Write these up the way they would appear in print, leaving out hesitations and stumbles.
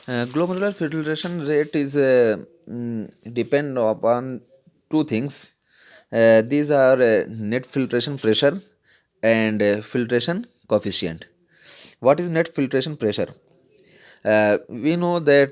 Glomerular filtration rate is depend upon two things. These are net filtration pressure and filtration coefficient. What is net filtration pressure? We know that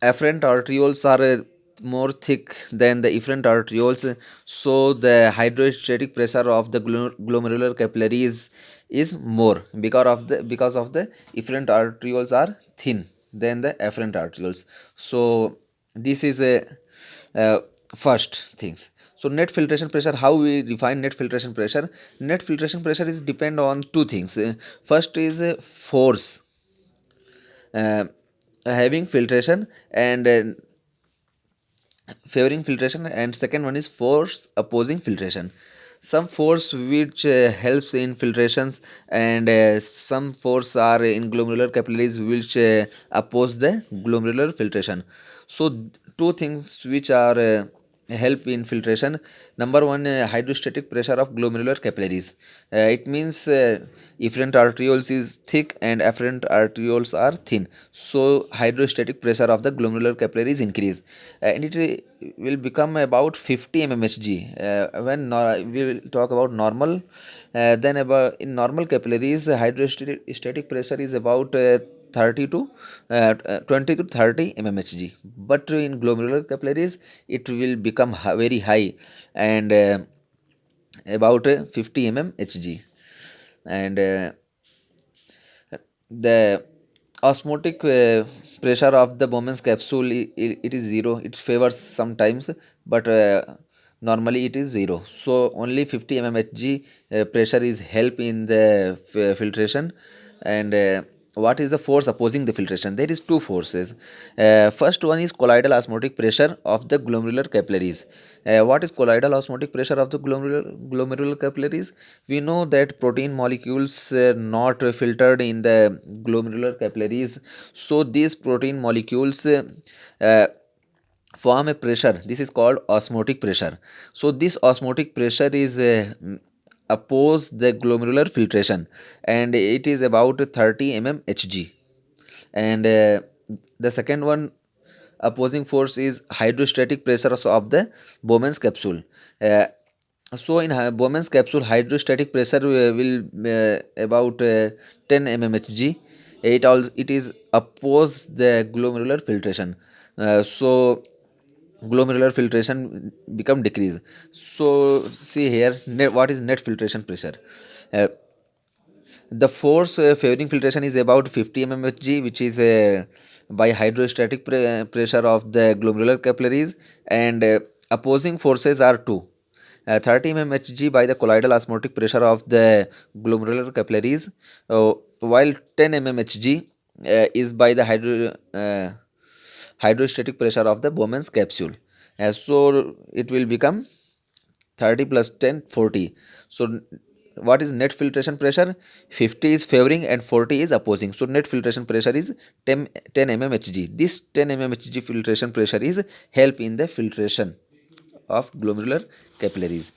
afferent arterioles are more thick than the efferent arterioles, so the hydrostatic pressure of the glomerular capillaries is more because of the efferent arterioles are thin than the afferent arterioles. So this is a uh, first things. So net filtration pressure, how we define net filtration pressure? Net filtration pressure is depend on two things. First is force uh, having filtration and favoring filtration, and second one is force opposing filtration. Some force which helps in filtrations, and some force are in glomerular capillaries which oppose the glomerular filtration. So two things which are help in filtration. Number one, hydrostatic pressure of glomerular capillaries. It means efferent arterioles is thick and afferent arterioles are thin, so hydrostatic pressure of the glomerular capillaries increase, and it will become about 50 mmHg. When we will talk about normal, then about in normal capillaries hydrostatic pressure is about 30 to 20 to 30 mmHg, but in glomerular capillaries it will become very high, and about 50 mmHg. And the osmotic pressure of the Bowman's capsule, it is zero. It favors sometimes, but normally it is zero. So only 50 mmHg pressure is help in the filtration. And what is the force opposing the filtration? There is two forces. First one is colloidal osmotic pressure of the glomerular capillaries. What is colloidal osmotic pressure of the glomerular capillaries? We know that protein molecules not filtered in the glomerular capillaries, so these protein molecules uh, form a pressure. This is called osmotic pressure. So this osmotic pressure is oppose the glomerular filtration, and it is about 30 mmHg. And the second one opposing force is hydrostatic pressure of the Bowman's capsule. So in Bowman's capsule, hydrostatic pressure will about 10 mmHg. It is oppose the glomerular filtration. So glomerular filtration become decrease. So see here, what is net filtration pressure? Uh, the force favoring filtration is about 50 mmHg, which is by hydrostatic pressure of the glomerular capillaries, and opposing forces are two. 30 mmHg by the colloidal osmotic pressure of the glomerular capillaries, while 10 mmHg is by the hydrostatic pressure of the Bowman's capsule. So it will become 30 plus 10, 40. So what is net filtration pressure? 50 is favoring and 40 is opposing. So net filtration pressure is 10 mmHg. This 10 mmHg filtration pressure is help in the filtration of glomerular capillaries.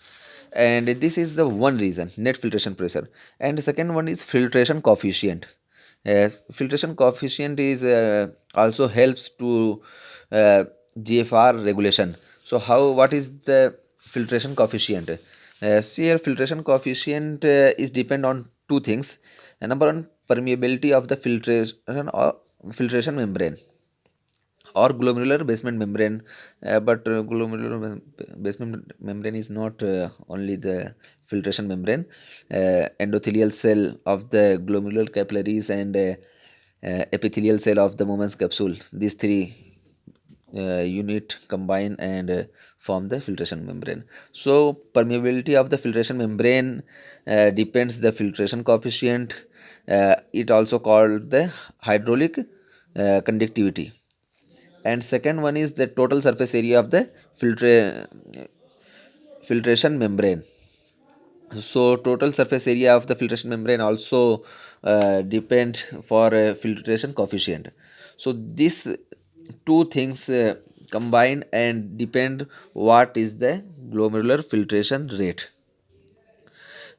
And this is the one reason, net filtration pressure. And the second one is filtration coefficient. As filtration coefficient is also helps to GFR regulation. So how, what is the filtration coefficient? See here, filtration coefficient is depend on two things. Number one, permeability of the filtration membrane or glomerular basement membrane. But glomerular basement membrane is not only the filtration membrane. Endothelial cell of the glomerular capillaries and epithelial cell of the Bowman's capsule, these three unit combine and form the filtration membrane. So permeability of the filtration membrane depends the filtration coefficient. It also called the hydraulic conductivity. And second one is the total surface area of the filtration membrane. So total surface area of the filtration membrane also depend for filtration coefficient. So these two things combine and depend what is the glomerular filtration rate.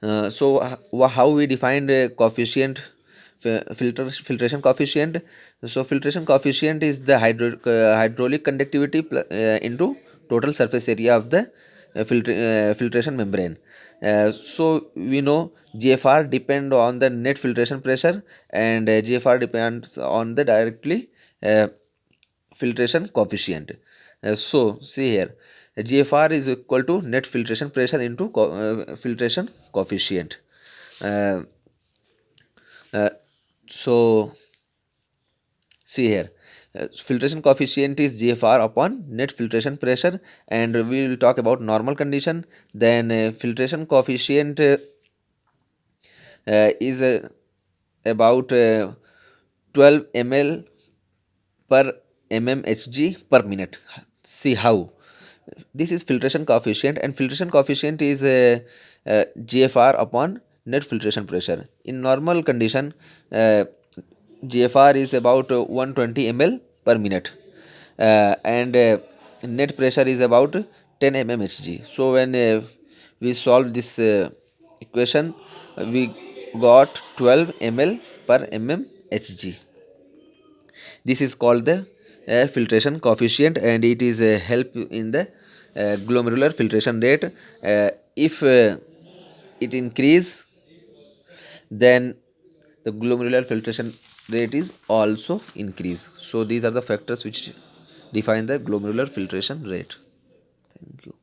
So how we define coefficient? filtration coefficient. So filtration coefficient is the hydraulic conductivity into total surface area of the filtration membrane. So we know GFR depend on the net filtration pressure, and GFR depends on the directly uh, filtration coefficient. So see here, GFR is equal to net filtration pressure into filtration coefficient. Uh, uh, so see here, filtration coefficient is GFR upon net filtration pressure, and we will talk about normal condition. Then filtration coefficient is about 12 ml per mmHg per minute. See how this is filtration coefficient, and filtration coefficient is GFR upon net filtration pressure. In normal condition, GFR is about 120 ml per minute, and net pressure is about 10 mmHg. So when we solve this equation, we got 12 ml per mmHg. This is called the filtration coefficient, and it is a help in the glomerular filtration rate. If it increase, then the glomerular filtration rate is also increase. So these are the factors which define the glomerular filtration rate. Thank you.